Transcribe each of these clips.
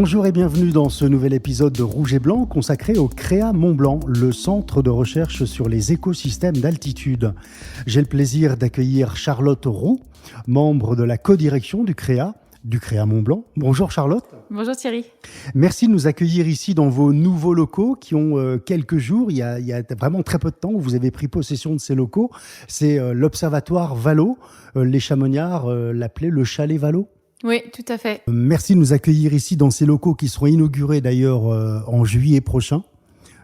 Bonjour et bienvenue dans ce nouvel épisode de Rouge et Blanc consacré au CREA Mont-Blanc, le centre de recherche sur les écosystèmes d'altitude. J'ai le plaisir d'accueillir Charlotte Roux, membre de la codirection du CREA Mont-Blanc. Bonjour Charlotte. Bonjour Thierry. Merci de nous accueillir ici dans vos nouveaux locaux qui ont quelques jours, il y a vraiment très peu de temps où vous avez pris possession de ces locaux. C'est l'Observatoire Valo, les Chamoniards l'appelaient le Chalet Valo. Oui, tout à fait. Merci de nous accueillir ici dans ces locaux qui seront inaugurés d'ailleurs en juillet prochain.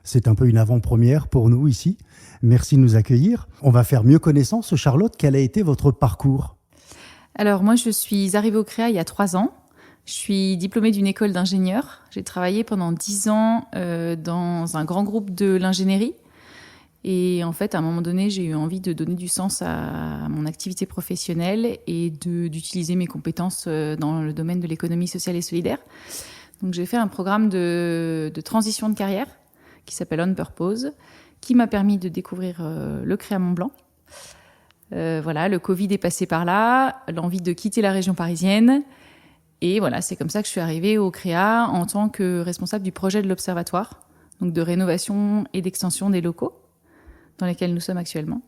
C'est un peu une avant-première pour nous ici. Merci de nous accueillir. On va faire mieux connaissance. Charlotte, quel a été votre parcours ? Alors moi, je suis arrivée au CREA il y a 3 ans. Je suis diplômée d'une école d'ingénieur. J'ai travaillé pendant 10 ans dans un grand groupe de l'ingénierie. Et en fait, à un moment donné, j'ai eu envie de donner du sens à mon activité professionnelle et d'utiliser mes compétences dans le domaine de l'économie sociale et solidaire. Donc j'ai fait un programme de transition de carrière qui s'appelle On Purpose, qui m'a permis de découvrir le CREA Mont-Blanc. Voilà, le Covid est passé par là, l'envie de quitter la région parisienne. Et voilà, c'est comme ça que je suis arrivée au CREA en tant que responsable du projet de l'Observatoire, donc de rénovation et d'extension des locaux dans lesquels nous sommes actuellement.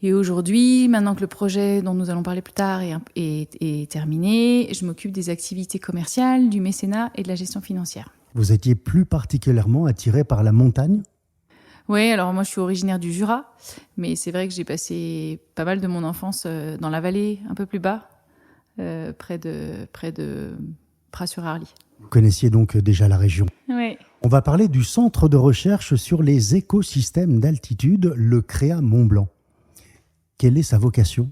Et aujourd'hui, maintenant que le projet dont nous allons parler plus tard est terminé, je m'occupe des activités commerciales, du mécénat et de la gestion financière. Vous étiez plus particulièrement attiré par la montagne ? Oui, alors moi je suis originaire du Jura, mais c'est vrai que j'ai passé pas mal de mon enfance dans la vallée, un peu plus bas, près de Pras-sur-Arly. Vous connaissiez donc déjà la région. Oui. On va parler du centre de recherche sur les écosystèmes d'altitude, le CREA Mont-Blanc. Quelle est sa vocation ?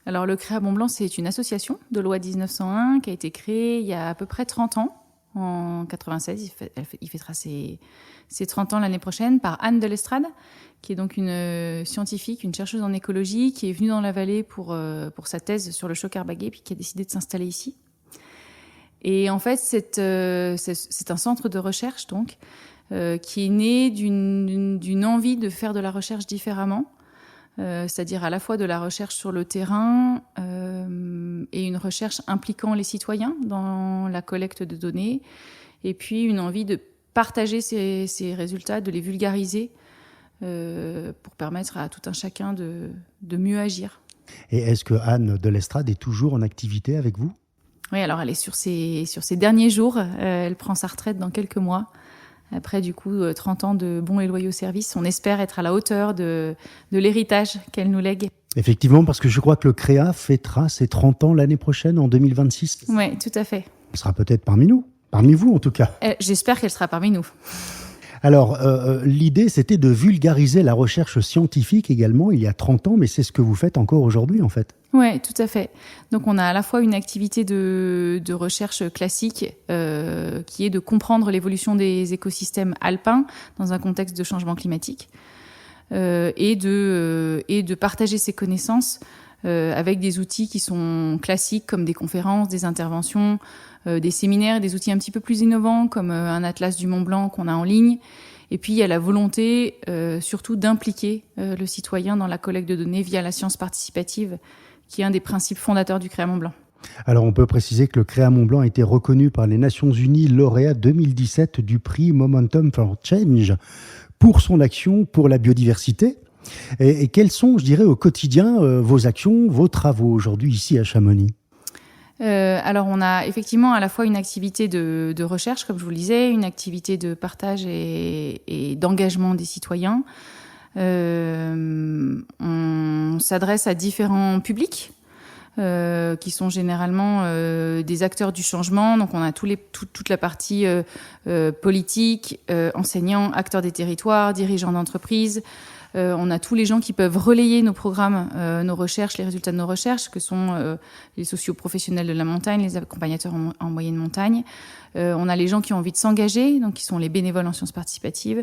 Alors le CREA Mont-Blanc, c'est une association de loi 1901 qui a été créée il y a à peu près 30 ans, en 96. Il fêtera ses 30 ans l'année prochaine par Anne de l'Estrade, qui est donc une scientifique, une chercheuse en écologie, qui est venue dans la vallée pour sa thèse sur le choc Arbaguet, puis qui a décidé de s'installer ici. Et en fait, c'est un centre de recherche donc qui est né d'une envie de faire de la recherche différemment, c'est-à-dire à la fois de la recherche sur le terrain et une recherche impliquant les citoyens dans la collecte de données, et puis une envie de partager ces résultats, de les vulgariser pour permettre à tout un chacun de mieux agir. Et est-ce que Anne de l'Estrade est toujours en activité avec vous ? Oui, alors elle est sur ses derniers jours. Elle prend sa retraite dans quelques mois. Après, du coup, 30 ans de bons et loyaux services. On espère être à la hauteur de l'héritage qu'elle nous lègue. Effectivement, parce que je crois que le CREA fêtera ses 30 ans l'année prochaine, en 2026. Oui, tout à fait. Elle sera peut-être parmi nous, parmi vous en tout cas. J'espère qu'elle sera parmi nous. Alors, l'idée, c'était de vulgariser la recherche scientifique également, il y a 30 ans, mais c'est ce que vous faites encore aujourd'hui, en fait. Oui, tout à fait. Donc, on a à la fois une activité de recherche classique qui est de comprendre l'évolution des écosystèmes alpins dans un contexte de changement climatique et de partager ces connaissances avec des outils qui sont classiques comme des conférences, des interventions, des séminaires, des outils un petit peu plus innovants comme un atlas du Mont Blanc qu'on a en ligne. Et puis il y a la volonté surtout d'impliquer le citoyen dans la collecte de données via la science participative, qui est un des principes fondateurs du CREA Mont-Blanc. Alors on peut préciser que le CREA Mont-Blanc a été reconnu par les Nations Unies lauréat 2017 du prix Momentum for Change pour son action pour la biodiversité. Et quelles sont, je dirais, au quotidien vos actions, vos travaux aujourd'hui ici à Chamonix ? Alors on a effectivement à la fois une activité de recherche, comme je vous le disais, une activité de partage et d'engagement des citoyens. On s'adresse à différents publics qui sont généralement des acteurs du changement. Donc on a toute la partie politique, enseignants, acteurs des territoires, dirigeants d'entreprises. On a tous les gens qui peuvent relayer nos programmes, nos recherches, les résultats de nos recherches, que sont les socio-professionnels de la montagne, les accompagnateurs en moyenne montagne. On a les gens qui ont envie de s'engager, donc qui sont les bénévoles en sciences participatives.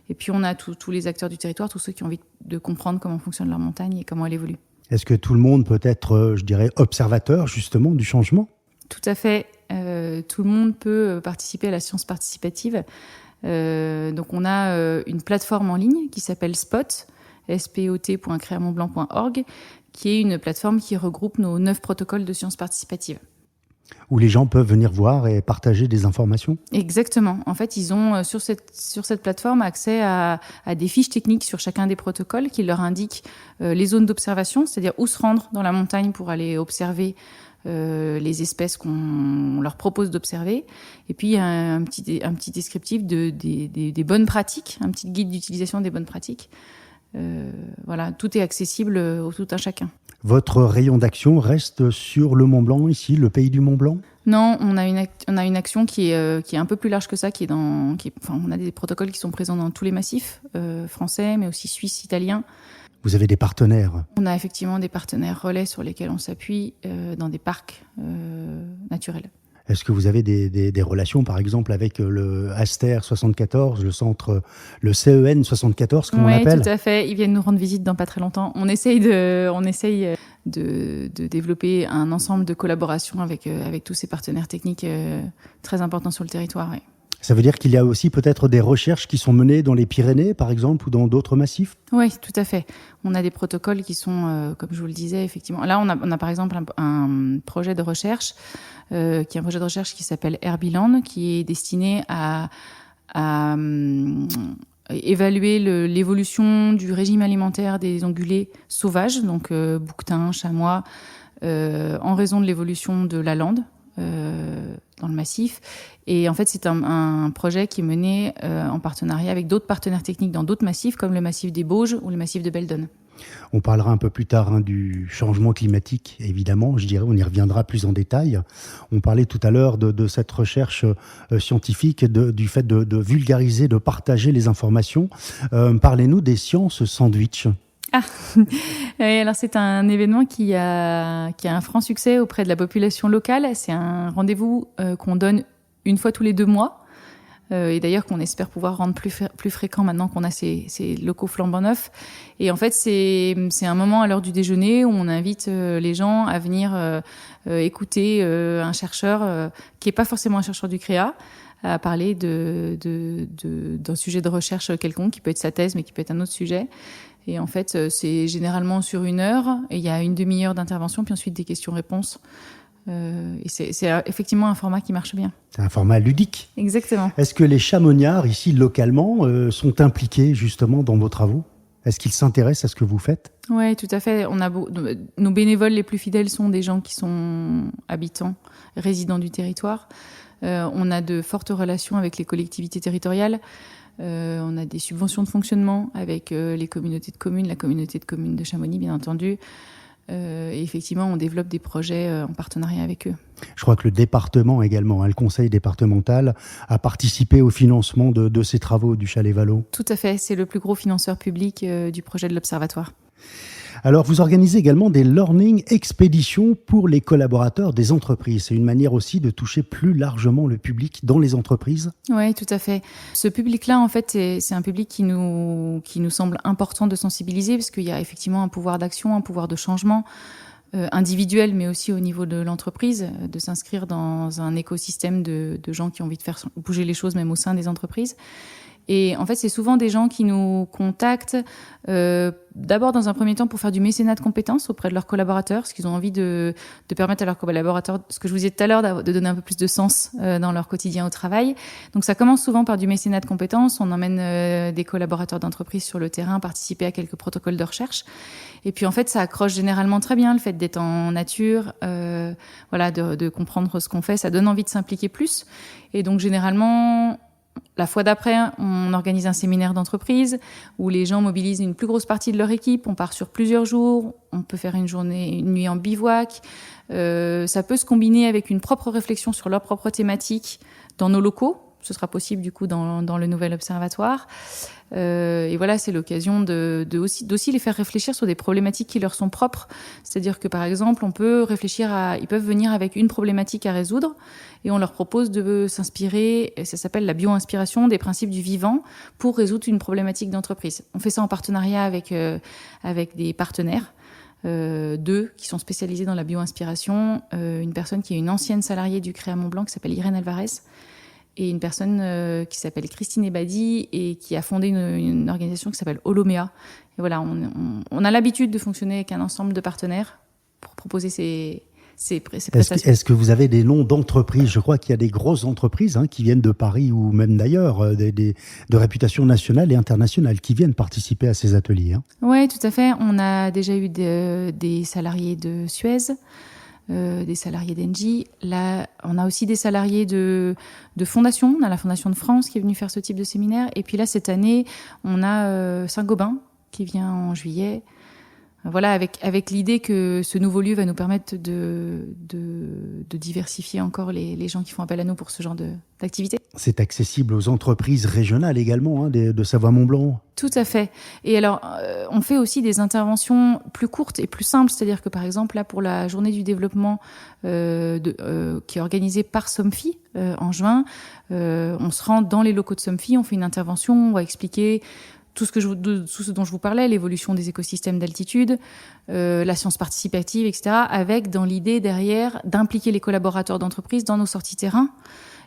Et puis on a tous les acteurs du territoire, tous ceux qui ont envie de comprendre comment fonctionne leur montagne et comment elle évolue. Est-ce que tout le monde peut être, je dirais, observateur justement du changement ? Tout à fait. Tout le monde peut participer à la science participative. Donc on a une plateforme en ligne qui s'appelle Spot, spot.creamontblanc.org, qui est une plateforme qui regroupe nos 9 protocoles de sciences participatives. Où les gens peuvent venir voir et partager des informations. Exactement. En fait, ils ont sur cette plateforme accès à des fiches techniques sur chacun des protocoles qui leur indiquent les zones d'observation, c'est-à-dire où se rendre dans la montagne pour aller observer les espèces qu'on leur propose d'observer. Et puis, il y a un petit descriptif des bonnes pratiques, un petit guide d'utilisation des bonnes pratiques. Voilà, tout est accessible au tout un chacun. Votre rayon d'action reste sur le Mont Blanc, ici, le pays du Mont Blanc? Non, on a une action qui est un peu plus large que ça, on a des protocoles qui sont présents dans tous les massifs français, mais aussi suisses, italiens. Vous avez des partenaires? On a effectivement des partenaires relais sur lesquels on s'appuie dans des parcs naturels. Est-ce que vous avez des relations, par exemple, avec le Aster 74, le CEN 74, comme on l'appelle? Oui, tout à fait. Ils viennent nous rendre visite dans pas très longtemps. On essaye de développer un ensemble de collaborations avec tous ces partenaires techniques très importants sur le territoire. Oui. Ça veut dire qu'il y a aussi peut-être des recherches qui sont menées dans les Pyrénées, par exemple, ou dans d'autres massifs? Oui, tout à fait. On a des protocoles qui sont, comme je vous le disais, effectivement. Là, on a par exemple un projet de recherche, qui est un projet de recherche qui s'appelle Herbiland, qui est destiné à évaluer l'évolution du régime alimentaire des ongulés sauvages, donc bouquetins, chamois, en raison de l'évolution de la lande dans le massif. Et en fait, c'est un projet qui est mené en partenariat avec d'autres partenaires techniques dans d'autres massifs, comme le massif des Bauges ou le massif de Beldon. On parlera un peu plus tard du changement climatique, évidemment, je dirais, on y reviendra plus en détail. On parlait tout à l'heure de cette recherche scientifique, du fait de vulgariser, de partager les informations. Parlez-nous des sciences sandwich. Ah, alors c'est un événement qui a un franc succès auprès de la population locale. C'est un rendez-vous qu'on donne une fois tous les 2 mois. Et d'ailleurs qu'on espère pouvoir rendre plus fréquent maintenant qu'on a ces locaux flambant neufs. Et en fait, c'est un moment à l'heure du déjeuner où on invite les gens à venir écouter un chercheur qui n'est pas forcément un chercheur du CREA, à parler d'un sujet de recherche quelconque, qui peut être sa thèse, mais qui peut être un autre sujet. Et en fait, c'est généralement sur 1 heure, et il y a une demi-heure d'intervention, puis ensuite des questions-réponses. Et c'est effectivement un format qui marche bien. C'est un format ludique. Exactement. Est-ce que les chamoniards, ici, localement, sont impliqués justement dans vos travaux? Est-ce qu'ils s'intéressent à ce que vous faites? Oui, tout à fait. Nos bénévoles les plus fidèles sont des gens qui sont habitants, résidents du territoire. On a de fortes relations avec les collectivités territoriales. On a des subventions de fonctionnement avec les communautés de communes, la communauté de communes de Chamonix, bien entendu. Et effectivement, on développe des projets en partenariat avec eux. Je crois que le département également, le conseil départemental, a participé au financement de ces travaux du Chalet Vallot. Tout à fait, c'est le plus gros financeur public du projet de l'Observatoire. Alors, vous organisez également des learning expéditions pour les collaborateurs des entreprises. C'est une manière aussi de toucher plus largement le public dans les entreprises? Oui, tout à fait. Ce public-là, en fait, c'est un public qui nous semble important de sensibiliser, parce qu'il y a effectivement un pouvoir d'action, un pouvoir de changement individuel, mais aussi au niveau de l'entreprise, de s'inscrire dans un écosystème de gens qui ont envie de faire bouger les choses, même au sein des entreprises. Et en fait, c'est souvent des gens qui nous contactent d'abord dans un premier temps pour faire du mécénat de compétences auprès de leurs collaborateurs, parce qu'ils ont envie de permettre à leurs collaborateurs, ce que je vous disais tout à l'heure, de donner un peu plus de sens dans leur quotidien au travail. Donc ça commence souvent par du mécénat de compétences. On emmène des collaborateurs d'entreprise sur le terrain participer à quelques protocoles de recherche. Et puis en fait, ça accroche généralement très bien, le fait d'être en nature, de comprendre ce qu'on fait, ça donne envie de s'impliquer plus. Et donc généralement, la fois d'après, on organise un séminaire d'entreprise où les gens mobilisent une plus grosse partie de leur équipe. On part sur plusieurs jours. On peut faire une nuit en bivouac. Ça peut se combiner avec une propre réflexion sur leur propre thématique dans nos locaux. Ce sera possible du coup dans le nouvel observatoire. Et voilà, c'est l'occasion d'aussi les faire réfléchir sur des problématiques qui leur sont propres. C'est-à-dire que par exemple, ils peuvent venir avec une problématique à résoudre et on leur propose de s'inspirer, ça s'appelle la bio-inspiration, des principes du vivant pour résoudre une problématique d'entreprise. On fait ça en partenariat avec des partenaires. 2 qui sont spécialisés dans la bio-inspiration, une personne qui est une ancienne salariée du CREA Mont-Blanc qui s'appelle Irène Alvarez, et une personne qui s'appelle Christine Ebadi et qui a fondé une organisation qui s'appelle Holomea. Et voilà, on a l'habitude de fonctionner avec un ensemble de partenaires pour proposer ces prestations. Est-ce que vous avez des noms d'entreprises? Je crois qu'il y a des grosses entreprises qui viennent de Paris ou même d'ailleurs, de réputation nationale et internationale, qui viennent participer à ces ateliers. Oui, tout à fait. On a déjà eu des salariés de Suez, des salariés d'Engie. Là, on a aussi des salariés de fondations. On a la Fondation de France qui est venue faire ce type de séminaire. Et puis là, cette année, on a Saint-Gobain qui vient en juillet. Voilà, avec l'idée que ce nouveau lieu va nous permettre de diversifier encore les gens qui font appel à nous pour ce genre d'activité. C'est accessible aux entreprises régionales également, de Savoie-Mont-Blanc. Tout à fait. Et alors, on fait aussi des interventions plus courtes et plus simples. C'est-à-dire que, par exemple, là, pour la journée du développement qui est organisée par Somfy en juin, on se rend dans les locaux de Somfy, on fait une intervention, on va expliquer tout ce dont je vous parlais, l'évolution des écosystèmes d'altitude, la science participative, etc., avec dans l'idée derrière d'impliquer les collaborateurs d'entreprise dans nos sorties terrain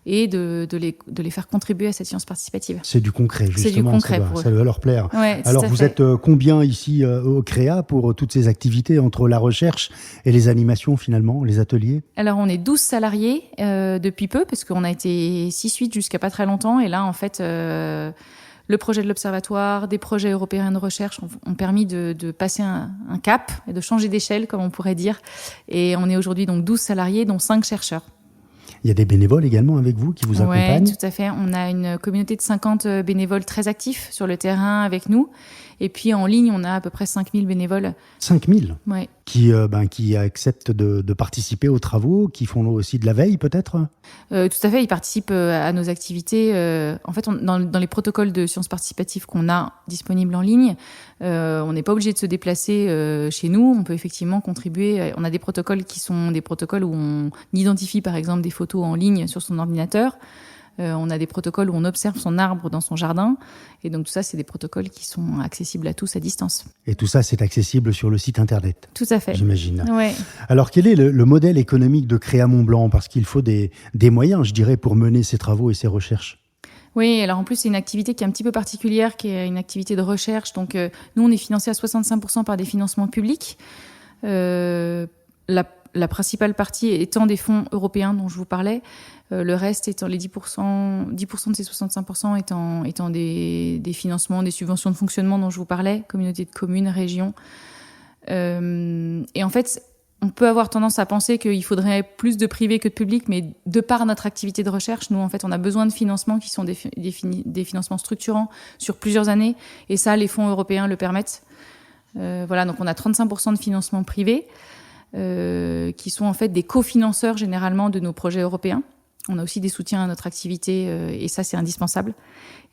et de les faire contribuer à cette science participative. C'est du concret, justement. C'est du concret pour eux. Ça va leur plaire. Ouais, alors, vous êtes combien ici au CREA pour toutes ces activités entre la recherche et les animations, finalement, les ateliers? Alors, on est 12 salariés depuis peu, parce qu'on a été 6-8 jusqu'à pas très longtemps. Et là, en fait... le projet de l'Observatoire, des projets européens de recherche ont permis de passer un cap et de changer d'échelle, comme on pourrait dire. Et on est aujourd'hui donc 12 salariés, dont 5 chercheurs. Il y a des bénévoles également avec vous qui vous accompagnent? Oui, tout à fait. On a une communauté de 50 bénévoles très actifs sur le terrain avec nous. Et puis en ligne, on a à peu près 5000 bénévoles. 5000 ouais. Qui acceptent de participer aux travaux, qui font aussi de la veille peut-être? Tout à fait, ils participent à nos activités. En fait, dans les protocoles de sciences participatives qu'on a disponibles en ligne, on n'est pas obligé de se déplacer chez nous. On peut effectivement contribuer. On a des protocoles qui sont des protocoles où on identifie par exemple des photos en ligne sur son ordinateur. On a des protocoles où on observe son arbre dans son jardin. Et donc tout ça, c'est des protocoles qui sont accessibles à tous à distance. Et tout ça, c'est accessible sur le site internet? Tout à fait. J'imagine. Ouais. Alors, quel est le modèle économique de Créa Mont-Blanc? Parce qu'il faut des moyens, je dirais, pour mener ces travaux et ces recherches. Oui, alors en plus, c'est une activité qui est un petit peu particulière, qui est une activité de recherche. Donc, nous, on est financé à 65% par des financements publics. La principale partie étant des fonds européens dont je vous parlais. Le reste étant les 10% de ces 65% étant des financements, des subventions de fonctionnement dont je vous parlais, communautés de communes, régions. Et en fait, on peut avoir tendance à penser qu'il faudrait plus de privé que de public, mais de par notre activité de recherche, nous, en fait, on a besoin de financements qui sont des financements structurants sur plusieurs années. Et ça, les fonds européens le permettent. Voilà, donc on a 35% de financement privé. Qui sont en fait des cofinanceurs généralement de nos projets européens. On a aussi des soutiens à notre activité et ça, c'est indispensable.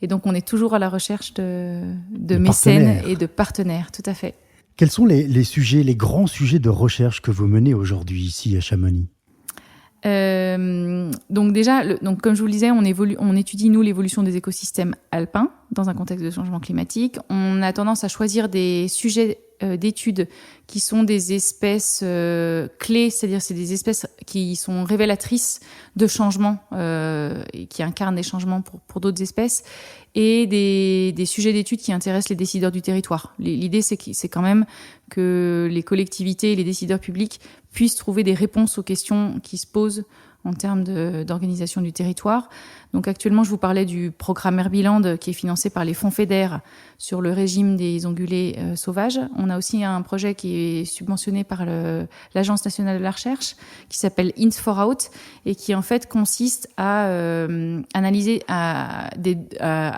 Et donc, on est toujours à la recherche de mécènes et de partenaires, tout à fait. Quels sont les sujets, les grands sujets de recherche que vous menez aujourd'hui ici à Chamonix? Donc déjà, comme je vous le disais, on étudie, nous, l'évolution des écosystèmes alpins dans un contexte de changement climatique. On a tendance à choisir des sujets d'études qui sont des espèces clés, c'est-à-dire c'est des espèces qui sont révélatrices de changements et qui incarnent des changements pour d'autres espèces, et des sujets d'études qui intéressent les décideurs du territoire. L'idée, c'est quand même que les collectivités et les décideurs publics puissent trouver des réponses aux questions qui se posent en termes d'organisation du territoire. Donc actuellement, je vous parlais du programme Herbiland qui est financé par les fonds FEDER sur le régime des ongulés sauvages. On a aussi un projet qui est subventionné par l'Agence nationale de la recherche qui s'appelle Int4Out et qui en fait consiste à analyser, à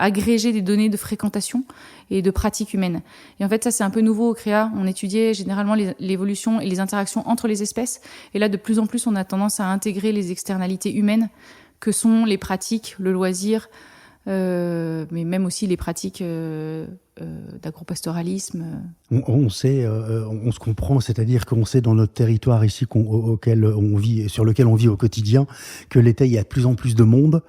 agréger des données de fréquentation et de pratiques humaines. Et en fait, ça, c'est un peu nouveau au CREA. On étudiait généralement l'évolution et les interactions entre les espèces. Et là, de plus en plus, on a tendance à intégrer les externalités humaines que sont les pratiques, le loisir, mais même aussi les pratiques d'agropastoralisme. On sait, on se comprend, c'est-à-dire qu'on sait dans notre territoire ici auquel on vit, sur lequel on vit au quotidien, que l'été, il y a de plus en plus de monde.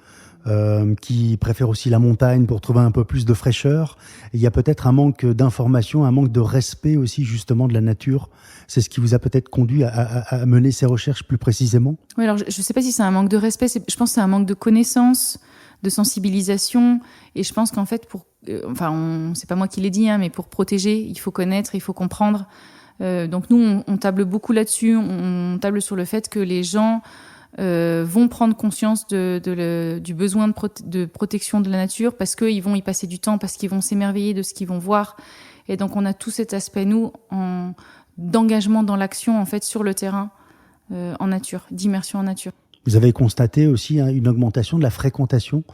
Qui préfèrent aussi la montagne pour trouver un peu plus de fraîcheur. Et il y a peut-être un manque d'information, un manque de respect aussi justement de la nature. C'est ce qui vous a peut-être conduit à mener ces recherches plus précisément? Oui, alors je ne sais pas si c'est un manque de respect, je pense que c'est un manque de connaissance, de sensibilisation. Et je pense qu'en fait, c'est pas moi qui l'ai dit, mais pour protéger, il faut connaître, il faut comprendre. Donc nous, on table beaucoup là-dessus. On table sur le fait que les gens vont prendre conscience du besoin de protection de la nature parce qu'ils vont y passer du temps, parce qu'ils vont s'émerveiller de ce qu'ils vont voir. Et donc, on a tout cet aspect, nous, d'engagement dans l'action, en fait, sur le terrain, en nature, d'immersion en nature. Vous avez constaté aussi une augmentation de la fréquentation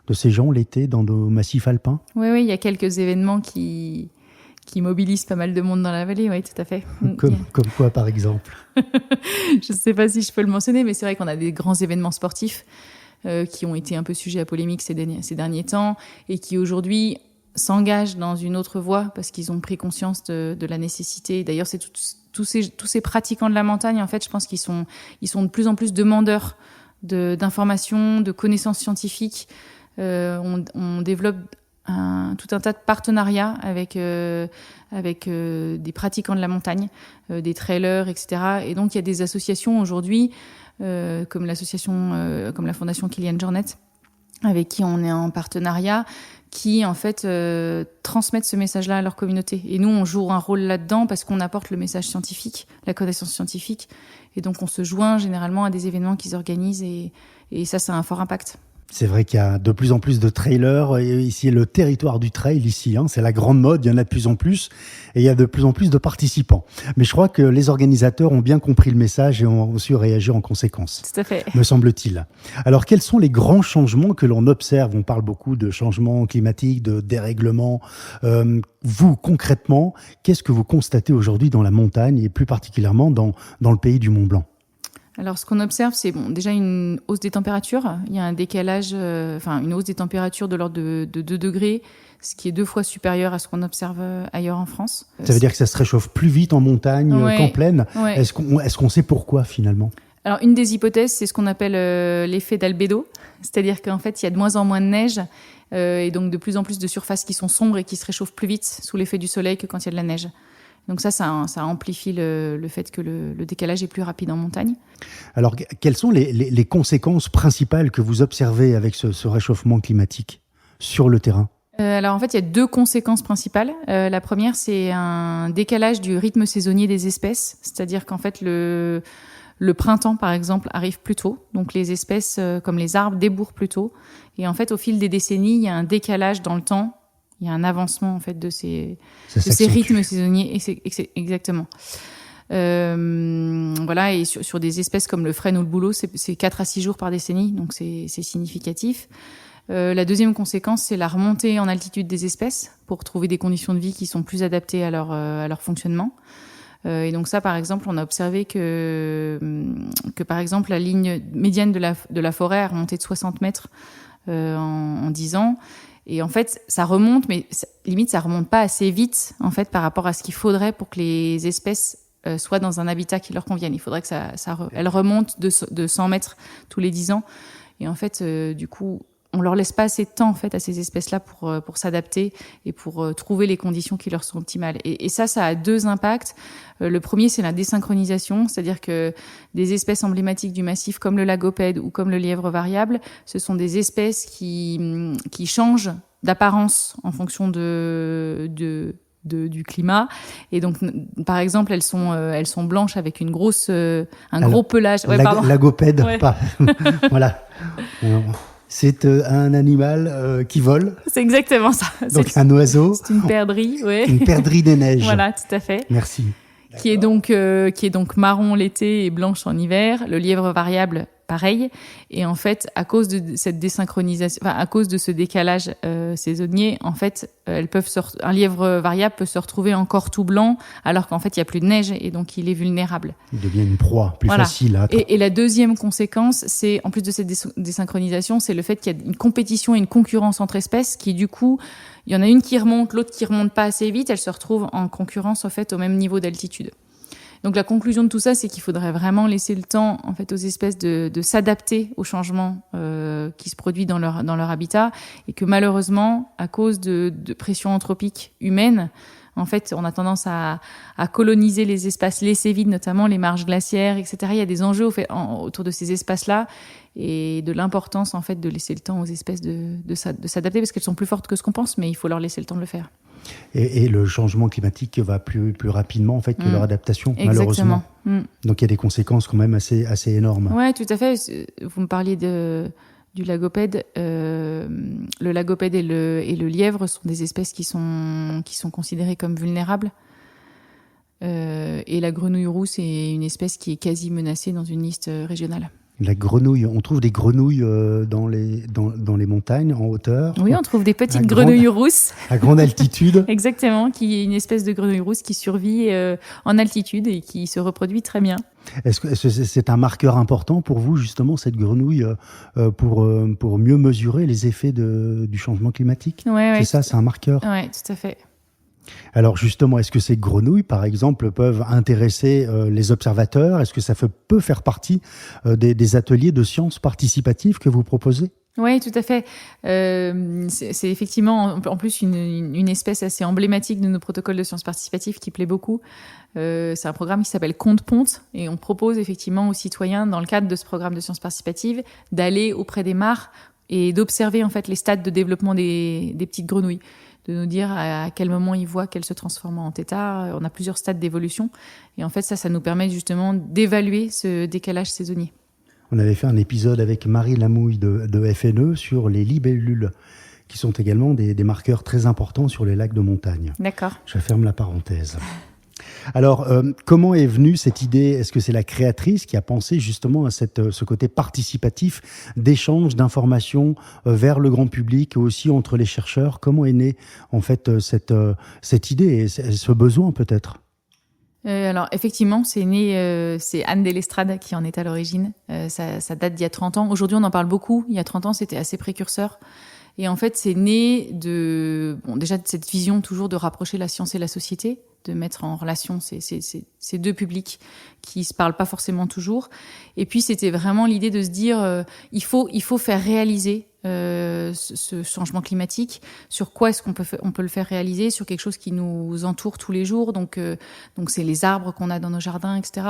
de ces gens l'été dans nos massifs alpins ? Oui, il y a quelques événements qui mobilisent pas mal de monde dans la vallée, oui, tout à fait. Comme quoi, par exemple ? Je ne sais pas si je peux le mentionner, mais c'est vrai qu'on a des grands événements sportifs qui ont été un peu sujets à polémique ces derniers temps et qui aujourd'hui s'engagent dans une autre voie parce qu'ils ont pris conscience de la nécessité. D'ailleurs, c'est tous ces pratiquants de la montagne, en fait, je pense qu'ils sont de plus en plus demandeurs d'informations, de connaissances scientifiques. On développe tout un tas de partenariats avec des pratiquants de la montagne, des trailers, etc. Et donc, il y a des associations aujourd'hui, comme la Fondation Kilian Jornet, avec qui on est en partenariat, qui en fait transmettent ce message-là à leur communauté. Et nous, on joue un rôle là-dedans parce qu'on apporte le message scientifique, la connaissance scientifique. Et donc, on se joint généralement à des événements qu'ils organisent et ça a un fort impact. C'est vrai qu'il y a de plus en plus de trailers. Ici, le territoire du trail, ici, c'est la grande mode. Il y en a de plus en plus. Et il y a de plus en plus de participants. Mais je crois que les organisateurs ont bien compris le message et ont su réagir en conséquence. Tout à fait. Me semble-t-il. Alors, quels sont les grands changements que l'on observe ? On parle beaucoup de changements climatiques, de dérèglements. Vous, concrètement, qu'est-ce que vous constatez aujourd'hui dans la montagne et plus particulièrement dans le pays du Mont-Blanc ? Alors, ce qu'on observe, c'est déjà une hausse des températures. Il y a un décalage, une hausse des températures de l'ordre de 2 degrés, ce qui est 2 fois supérieur à ce qu'on observe ailleurs en France. Ça veut dire que ça se réchauffe plus vite en montagne qu'en plaine. Ouais. Est-ce qu'on sait pourquoi, finalement ? Alors, une des hypothèses, c'est ce qu'on appelle l'effet d'albédo. C'est-à-dire qu'en fait, il y a de moins en moins de neige et donc de plus en plus de surfaces qui sont sombres et qui se réchauffent plus vite sous l'effet du soleil que quand il y a de la neige. Donc ça amplifie le fait que le décalage est plus rapide en montagne. Alors, quelles sont les conséquences principales que vous observez avec ce réchauffement climatique sur le terrain ? Alors en fait, il y a 2 conséquences principales. La première, c'est un décalage du rythme saisonnier des espèces. C'est-à-dire qu'en fait, le printemps, par exemple, arrive plus tôt. Donc les espèces, comme les arbres, débourrent plus tôt. Et en fait, au fil des décennies, il y a un décalage dans le temps. Il y a un avancement en fait de ces rythmes saisonniers, exactement. Voilà, et sur des espèces comme le frêne ou le bouleau, c'est 4 à 6 jours par décennie, donc c'est significatif. La deuxième conséquence, c'est la remontée en altitude des espèces pour trouver des conditions de vie qui sont plus adaptées à leur fonctionnement. Et donc ça, par exemple, on a observé que par exemple la ligne médiane de la forêt a remonté de 60 mètres en 10 ans. Et en fait, ça remonte, mais limite, ça remonte pas assez vite, en fait, par rapport à ce qu'il faudrait pour que les espèces soient dans un habitat qui leur convienne. Il faudrait que elles remontent de 100 mètres tous les 10 ans. Et en fait, du coup, on leur laisse pas assez de temps, en fait, à ces espèces-là pour s'adapter et pour trouver les conditions qui leur sont optimales. Et ça a 2 impacts. Le premier, c'est la désynchronisation, c'est-à-dire que des espèces emblématiques du massif comme le lagopède ou comme le lièvre variable, ce sont des espèces qui changent d'apparence en fonction du climat. Et donc, par exemple, elles sont blanches avec un gros pelage. Ouais, lagopède, ouais. Pas. Voilà. C'est un animal qui vole. C'est exactement ça. Donc un oiseau. C'est une perdrix, ouais. Une perdrix des neiges. Voilà, tout à fait. Merci. Qui est donc marron l'été et blanche en hiver. Le lièvre variable, pareil. Et en fait, à cause de cette désynchronisation, à cause de ce décalage saisonnier, en fait, un lièvre variable peut se retrouver encore tout blanc, alors qu'en fait, il y a plus de neige et donc il est vulnérable. Il devient une proie plus facile. Et la deuxième conséquence, c'est en plus de cette désynchronisation, c'est le fait qu'il y a une compétition et une concurrence entre espèces qui, du coup, il y en a une qui remonte, l'autre qui remonte pas assez vite, elles se retrouvent en concurrence en fait au même niveau d'altitude. Donc la conclusion de tout ça, c'est qu'il faudrait vraiment laisser le temps en fait aux espèces de s'adapter aux changements qui se produisent dans leur habitat, et que malheureusement, à cause de pression anthropique humaine, en fait, on a tendance à coloniser les espaces laissés vides, notamment les marges glaciaires, etc. Il y a des enjeux autour de ces espaces-là et de l'importance en fait de laisser le temps aux espèces de s'adapter, parce qu'elles sont plus fortes que ce qu'on pense, mais il faut leur laisser le temps de le faire. Et le changement climatique va plus rapidement en fait que leur adaptation, Exactement. Malheureusement. Donc il y a des conséquences quand même assez énormes. Ouais, tout à fait. Vous me parliez du lagopède. Le lagopède et le lièvre sont des espèces qui sont considérées comme vulnérables. Et la grenouille rousse est une espèce qui est quasi menacée dans une liste régionale. La grenouille, on trouve des grenouilles dans les montagnes, en hauteur. Oui, on trouve des petites grenouilles rousses. À grande altitude. Exactement, qui est une espèce de grenouille rousse qui survit en altitude et qui se reproduit très bien. Est-ce que c'est un marqueur important pour vous, justement, cette grenouille, pour mieux mesurer les effets du changement climatique ? Ouais, c'est ça, c'est un marqueur ? Oui, tout à fait. Alors justement, est-ce que ces grenouilles, par exemple, peuvent intéresser les observateurs ? Est-ce que ça peut faire partie des ateliers de sciences participatives que vous proposez ? Oui, tout à fait. C'est effectivement en plus une espèce assez emblématique de nos protocoles de sciences participatives qui plaît beaucoup. C'est un programme qui s'appelle Compte Ponte et on propose effectivement aux citoyens, dans le cadre de ce programme de sciences participatives, d'aller auprès des mares et d'observer en fait les stades de développement des petites grenouilles, de nous dire à quel moment ils voient qu'elles se transforment en têtards. On a plusieurs stades d'évolution et en fait ça nous permet justement d'évaluer ce décalage saisonnier. On avait fait un épisode avec Marie Lamouille de FNE sur les libellules, qui sont également des marqueurs très importants sur les lacs de montagne. D'accord. Je ferme la parenthèse. Alors, comment est venue cette idée ? Est-ce que c'est la créatrice qui a pensé justement à ce côté participatif d'échange d'informations vers le grand public et aussi entre les chercheurs ? Comment est née en fait cette idée et ce besoin peut-être ? Alors effectivement, c'est Anne Delestrade qui en est à l'origine. Ça date d'il y a 30 ans. Aujourd'hui, on en parle beaucoup. Il y a 30 ans, c'était assez précurseur. Et en fait, c'est né déjà de cette vision toujours de rapprocher la science et la société, de mettre en relation ces deux publics qui se parlent pas forcément toujours. Et puis, c'était vraiment l'idée de se dire, il faut faire réaliser ce changement climatique. Sur quoi est-ce qu'on peut le faire réaliser ? Sur quelque chose qui nous entoure tous les jours. Donc c'est les arbres qu'on a dans nos jardins, etc.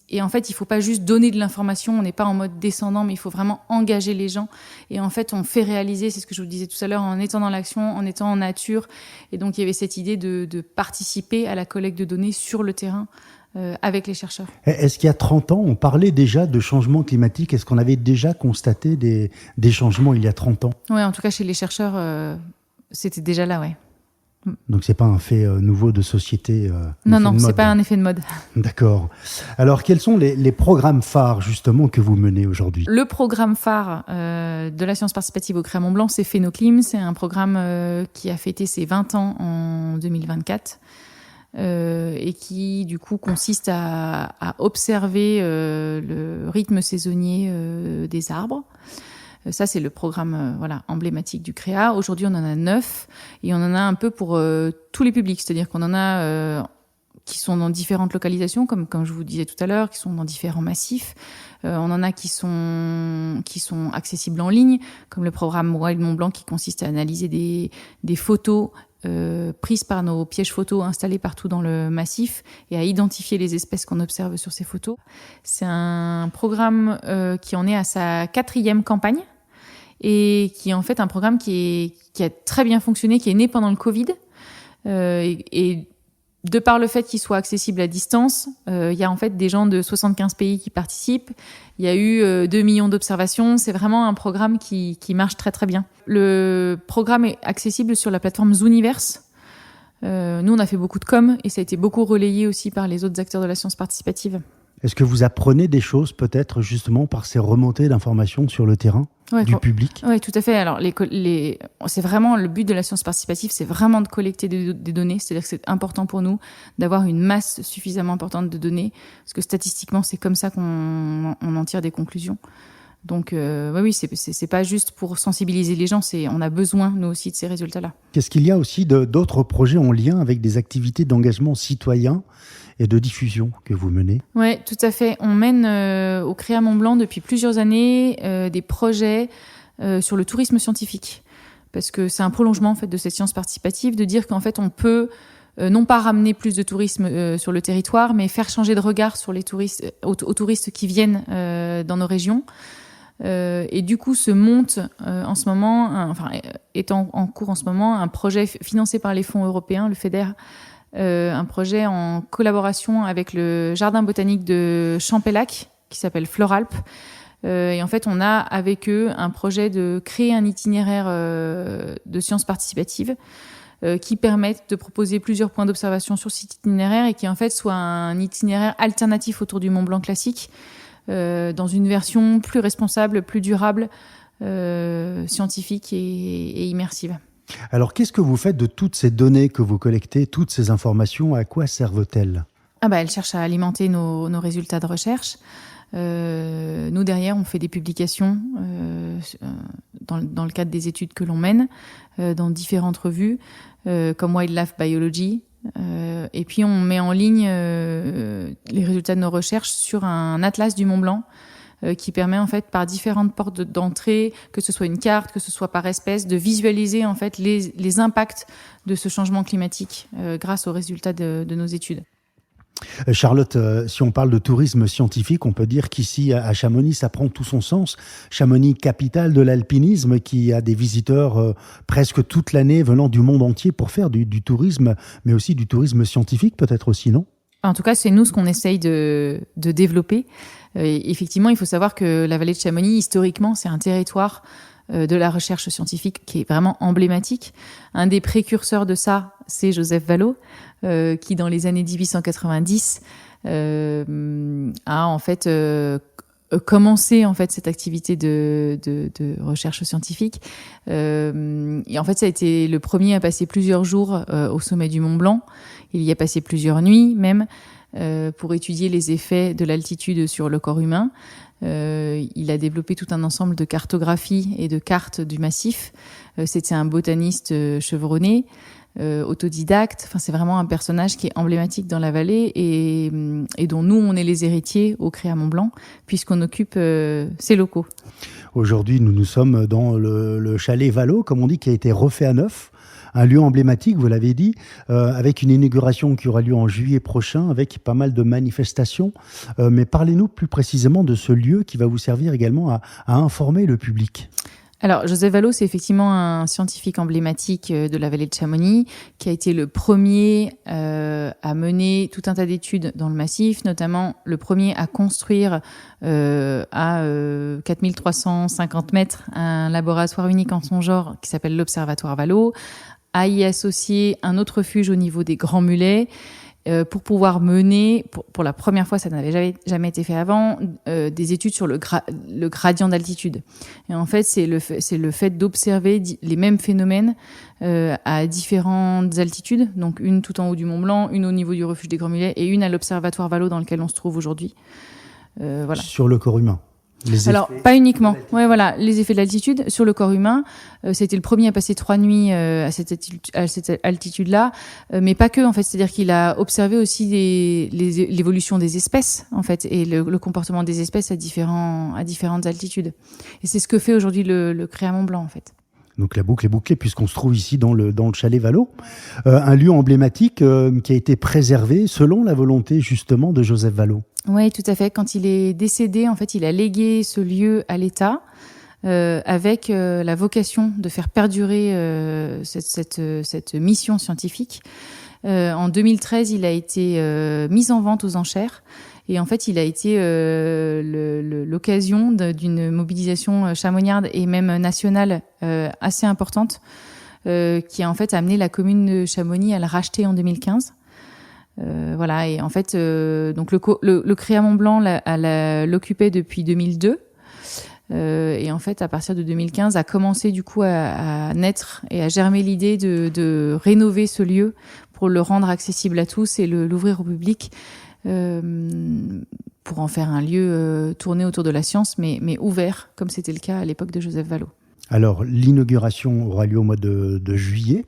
Et en fait, il faut pas juste donner de l'information, on n'est pas en mode descendant, mais il faut vraiment engager les gens. Et en fait, on fait réaliser, c'est ce que je vous disais tout à l'heure, en étant dans l'action, en étant en nature. Et donc, il y avait cette idée de participer à la collecte de données sur le terrain avec les chercheurs. Est-ce qu'il y a 30 ans, on parlait déjà de changement climatique ? Est-ce qu'on avait déjà constaté des changements il y a 30 ans ? Oui, en tout cas, chez les chercheurs, c'était déjà là, ouais. Donc c'est pas un fait nouveau de société. Non, c'est pas un effet de mode. D'accord. Alors quels sont les programmes phares justement que vous menez aujourd'hui ? Le programme phare de la science participative au CREA Mont-Blanc, c'est Phénoclim. C'est un programme qui a fêté ses 20 ans en 2024 et qui du coup consiste à observer le rythme saisonnier des arbres. Ça, c'est le programme emblématique du CREA. Aujourd'hui, on en a 9 et on en a un peu pour tous les publics. C'est-à-dire qu'on en a qui sont dans différentes localisations, comme je vous disais tout à l'heure, qui sont dans différents massifs. On en a qui sont accessibles en ligne, comme le programme Wild Mont Blanc qui consiste à analyser des photos prises par nos pièges photos installés partout dans le massif et à identifier les espèces qu'on observe sur ces photos. C'est un programme qui en est à sa 4e campagne et qui est en fait un programme qui a très bien fonctionné, qui est né pendant le Covid. Et de par le fait qu'il soit accessible à distance, il y a en fait des gens de 75 pays qui participent. Il y a eu 2 millions d'observations. C'est vraiment un programme qui marche très très bien. Le programme est accessible sur la plateforme Zooniverse. Nous, on a fait beaucoup de com et ça a été beaucoup relayé aussi par les autres acteurs de la science participative. Est-ce que vous apprenez des choses peut-être justement par ces remontées d'informations sur le terrain du public ? Oui, tout à fait. Alors, c'est vraiment le but de la science participative, c'est vraiment de collecter des données. C'est-à-dire que c'est important pour nous d'avoir une masse suffisamment importante de données, parce que statistiquement, c'est comme ça qu'on en tire des conclusions. Donc, oui, c'est pas juste pour sensibiliser les gens, on a besoin, nous aussi, de ces résultats-là. Qu'est-ce qu'il y a aussi d'autres projets en lien avec des activités d'engagement citoyen et de diffusion que vous menez ? Oui, tout à fait. On mène au CREA Mont-Blanc depuis plusieurs années des projets sur le tourisme scientifique. Parce que c'est un prolongement en fait, de cette science participative, de dire qu'en fait, on peut non pas ramener plus de tourisme sur le territoire, mais faire changer de regard sur les touristes, aux touristes qui viennent dans nos régions. Et du coup, se monte en ce moment, est en cours en ce moment, un projet financé par les fonds européens, le FEDER, un projet en collaboration avec le jardin botanique de Champellac, qui s'appelle Floralp. Et en fait, on a avec eux un projet de créer un itinéraire de sciences participatives qui permettent de proposer plusieurs points d'observation sur cet itinéraire et qui en fait soit un itinéraire alternatif autour du Mont Blanc classique, dans une version plus responsable, plus durable, scientifique et immersive. Alors, qu'est-ce que vous faites de toutes ces données que vous collectez, toutes ces informations, à quoi servent-elles ? Elles cherchent à alimenter nos résultats de recherche. Nous, derrière, on fait des publications dans le cadre des études que l'on mène, dans différentes revues, comme Wildlife Biology. Et puis, on met en ligne les résultats de nos recherches sur un atlas du Mont Blanc qui permet, en fait, par différentes portes d'entrée, que ce soit une carte, que ce soit par espèce, de visualiser, en fait, les impacts de ce changement climatique grâce aux résultats de nos études. Charlotte, si on parle de tourisme scientifique, on peut dire qu'ici, à Chamonix, ça prend tout son sens. Chamonix, capitale de l'alpinisme, qui a des visiteurs presque toute l'année venant du monde entier pour faire du tourisme, mais aussi du tourisme scientifique, peut-être aussi, non ? En tout cas, c'est nous ce qu'on essaye de développer. Effectivement, il faut savoir que la vallée de Chamonix, historiquement, c'est un territoire de la recherche scientifique qui est vraiment emblématique. Un des précurseurs de ça, c'est Joseph Vallot, qui dans les années 1890 a en fait commencé en fait cette activité de recherche scientifique. Et en fait, ça a été le premier à passer plusieurs jours au sommet du Mont Blanc. Il y a passé plusieurs nuits même pour étudier les effets de l'altitude sur le corps humain. Il a développé tout un ensemble de cartographies et de cartes du massif. C'était un botaniste chevronné, autodidacte. Enfin, c'est vraiment un personnage qui est emblématique dans la vallée et dont nous, on est les héritiers au Créa Mont-Blanc, puisqu'on occupe ces locaux. Aujourd'hui, nous sommes dans le chalet Vallot, comme on dit, qui a été refait à neuf. Un lieu emblématique, vous l'avez dit, avec une inauguration qui aura lieu en juillet prochain, avec pas mal de manifestations. Mais parlez-nous plus précisément de ce lieu qui va vous servir également à informer le public. Alors, Joseph Vallot, c'est effectivement un scientifique emblématique de la vallée de Chamonix, qui a été le premier à mener tout un tas d'études dans le massif, notamment le premier à construire à 4350 mètres un laboratoire unique en son genre qui s'appelle l'Observatoire Vallot, à y associer un autre refuge au niveau des Grands Mulets, pour pouvoir mener, pour la première fois, ça n'avait jamais été fait avant, des études sur le gradient d'altitude. Et en fait, c'est le fait d'observer les mêmes phénomènes à différentes altitudes, donc une tout en haut du Mont Blanc, une au niveau du refuge des Grands Mulets et une à l'Observatoire Vallot dans lequel on se trouve aujourd'hui. Voilà. Sur le corps humain. Alors, pas uniquement. Ouais, voilà, les effets de l'altitude sur le corps humain. C'était le premier à passer 3 nuits à cette altitude-là, mais pas que, en fait. C'est-à-dire qu'il a observé aussi l'évolution des espèces, en fait, et le comportement des espèces à différentes altitudes. Et c'est ce que fait aujourd'hui le Créa Mont-Blanc, en fait. Donc la boucle est bouclée puisqu'on se trouve ici dans le chalet Vallot, un lieu emblématique qui a été préservé selon la volonté justement de Joseph Vallot. Oui, tout à fait. Quand il est décédé, en fait, il a légué ce lieu à l'État avec la vocation de faire perdurer cette mission scientifique. En 2013, il a été mis en vente aux enchères. Et en fait, il a été l'occasion d'une mobilisation chamonniarde et même nationale assez importante qui a en fait amené la commune de Chamonix à le racheter en 2015. Voilà, et en fait, donc le Créa Mont-Blanc l'occupait depuis 2002. Et en fait, à partir de 2015, a commencé du coup à naître et à germer l'idée de rénover ce lieu pour le rendre accessible à tous et l'ouvrir au public. Pour en faire un lieu tourné autour de la science, mais ouvert, comme c'était le cas à l'époque de Joseph Vallot. Alors, l'inauguration aura lieu au mois de juillet.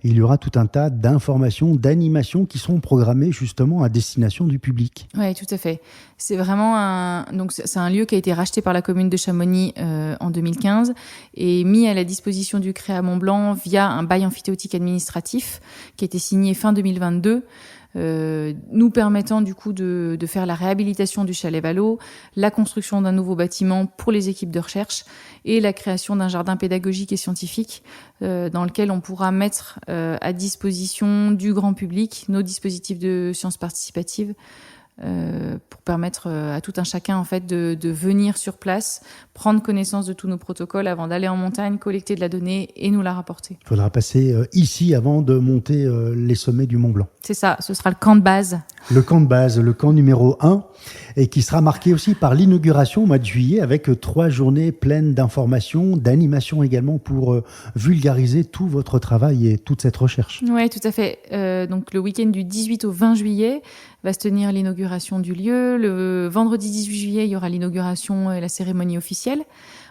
Il y aura tout un tas d'informations, d'animations qui seront programmées justement à destination du public. Oui, tout à fait. C'est vraiment c'est un lieu qui a été racheté par la commune de Chamonix en 2015 et mis à la disposition du Créa Mont-Blanc via un bail emphytéotique administratif qui a été signé fin 2022. nous permettant du coup de faire la réhabilitation du chalet Valo, la construction d'un nouveau bâtiment pour les équipes de recherche et la création d'un jardin pédagogique et scientifique dans lequel on pourra mettre à disposition du grand public nos dispositifs de sciences participatives pour permettre à tout un chacun en fait de venir sur place, prendre connaissance de tous nos protocoles avant d'aller en montagne, collecter de la donnée et nous la rapporter. Il faudra passer ici avant de monter les sommets du Mont Blanc. C'est ça, ce sera le camp de base. Le camp de base, le camp numéro 1, et qui sera marqué aussi par l'inauguration au mois de juillet avec 3 journées pleines d'informations, d'animations également pour vulgariser tout votre travail et toute cette recherche. Oui, tout à fait. Donc le week-end du 18 au 20 juillet va se tenir l'inauguration du lieu. Le vendredi 18 juillet, il y aura l'inauguration et la cérémonie officielle,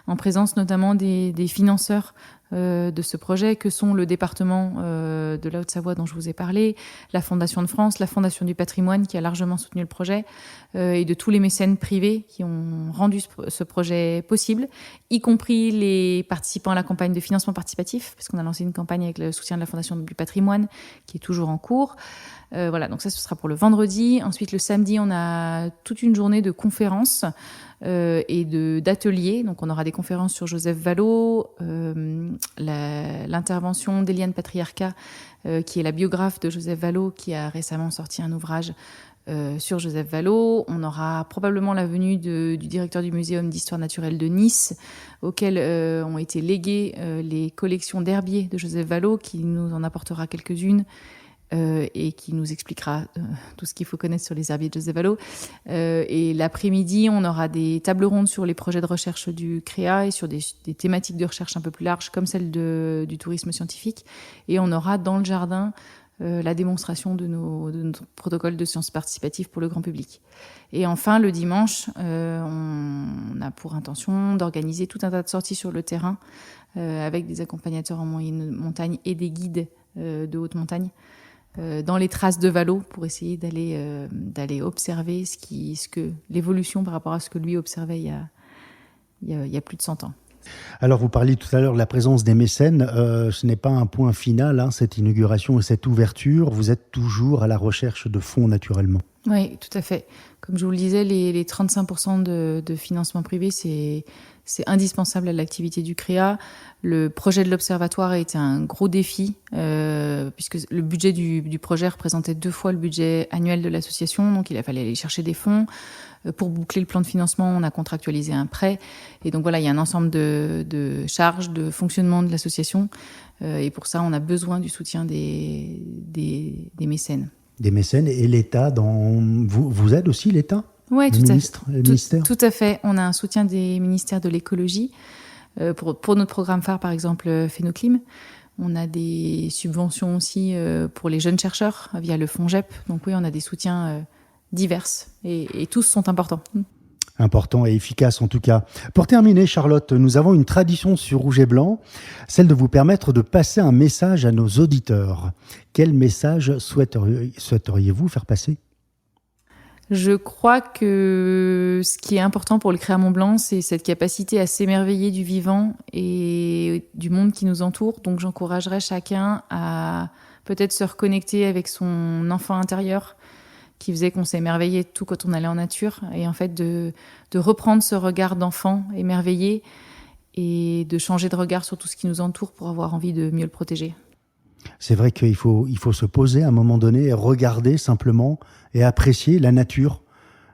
en présence notamment des financeurs de ce projet, que sont le département de la Haute-Savoie dont je vous ai parlé, la Fondation de France, la Fondation du patrimoine qui a largement soutenu le projet, et de tous les mécènes privés qui ont rendu ce projet possible, y compris les participants à la campagne de financement participatif, parce qu'on a lancé une campagne avec le soutien de la Fondation du patrimoine qui est toujours en cours. Voilà, donc ça, ce sera pour le vendredi. Ensuite, le samedi, on a toute une journée de conférences et d'ateliers. Donc, on aura des conférences sur Joseph Valo, l'intervention d'Eliane Patriarca, qui est la biographe de Joseph Valo, qui a récemment sorti un ouvrage sur Joseph Valo. On aura probablement la venue du directeur du Muséum d'histoire naturelle de Nice, auquel ont été léguées les collections d'herbiers de Joseph Valo, qui nous en apportera quelques-unes. Et qui nous expliquera tout ce qu'il faut connaître sur les herbiers de Joseph Valo. Et l'après-midi, on aura des tables rondes sur les projets de recherche du CREA et sur des thématiques de recherche un peu plus larges, comme celle du tourisme scientifique. Et on aura dans le jardin la démonstration de notre protocole de sciences participatives pour le grand public. Et enfin, le dimanche, on a pour intention d'organiser tout un tas de sorties sur le terrain avec des accompagnateurs en moyenne montagne et des guides de haute montagne, dans les traces de Valo, pour essayer d'aller observer l'évolution par rapport à ce que lui observait il y a plus de 100 ans. Alors, vous parliez tout à l'heure de la présence des mécènes. Ce n'est pas un point final, cette inauguration et cette ouverture. Vous êtes toujours à la recherche de fonds, naturellement. Oui, tout à fait. Comme je vous le disais, les 35% de financement privé, c'est indispensable à l'activité du CREA. Le projet de l'Observatoire a été un gros défi, puisque le budget du projet représentait 2 fois le budget annuel de l'association. Donc, il a fallu aller chercher des fonds. Pour boucler le plan de financement, on a contractualisé un prêt. Et donc voilà, il y a un ensemble de charges, de fonctionnement de l'association. Et pour ça, on a besoin du soutien des mécènes. Des mécènes, et l'État, vous aide aussi l'État ? Oui, tout à fait. On a un soutien des ministères de l'écologie. Pour notre programme phare, par exemple, Phénoclim. On a des subventions aussi pour les jeunes chercheurs via le FONGEP. Donc oui, on a des soutiens divers et tous sont importants. Important et efficace en tout cas. Pour terminer, Charlotte, nous avons une tradition sur Rouge et Blanc, celle de vous permettre de passer un message à nos auditeurs. Quel message souhaiteriez-vous faire passer ? Je crois que ce qui est important pour le CREA Mont-Blanc, c'est cette capacité à s'émerveiller du vivant et du monde qui nous entoure. Donc j'encouragerais chacun à peut-être se reconnecter avec son enfant intérieur, qui faisait qu'on s'émerveillait tout quand on allait en nature, et en fait de reprendre ce regard d'enfant émerveillé et de changer de regard sur tout ce qui nous entoure pour avoir envie de mieux le protéger. C'est vrai qu'il faut se poser à un moment donné et regarder simplement et apprécier la nature,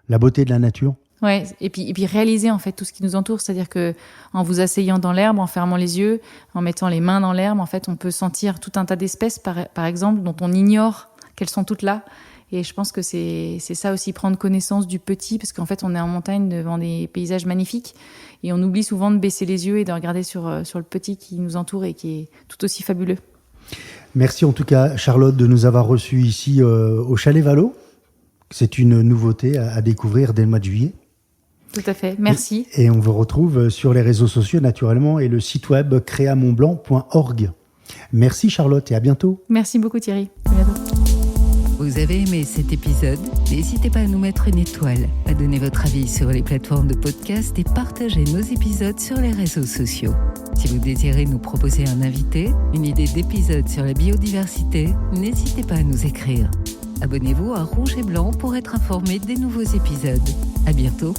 la beauté de la nature. Ouais, et puis réaliser en fait tout ce qui nous entoure, c'est-à-dire que en vous asseyant dans l'herbe, en fermant les yeux, en mettant les mains dans l'herbe, en fait, on peut sentir tout un tas d'espèces, par exemple, dont on ignore qu'elles sont toutes là. Et je pense que c'est ça aussi, prendre connaissance du petit, parce qu'en fait, on est en montagne devant des paysages magnifiques et on oublie souvent de baisser les yeux et de regarder sur le petit qui nous entoure et qui est tout aussi fabuleux. Merci en tout cas, Charlotte, de nous avoir reçus ici au Chalet Valo. C'est une nouveauté à découvrir dès le mois de juillet. Tout à fait, merci. Et on vous retrouve sur les réseaux sociaux naturellement et le site web creamontblanc.org. Merci Charlotte et à bientôt. Merci beaucoup Thierry, à bientôt. Vous avez aimé cet épisode ? N'hésitez pas à nous mettre une étoile, à donner votre avis sur les plateformes de podcast et partager nos épisodes sur les réseaux sociaux. Si vous désirez nous proposer un invité, une idée d'épisode sur la biodiversité, n'hésitez pas à nous écrire. Abonnez-vous à Rouge et Blanc pour être informé des nouveaux épisodes. À bientôt.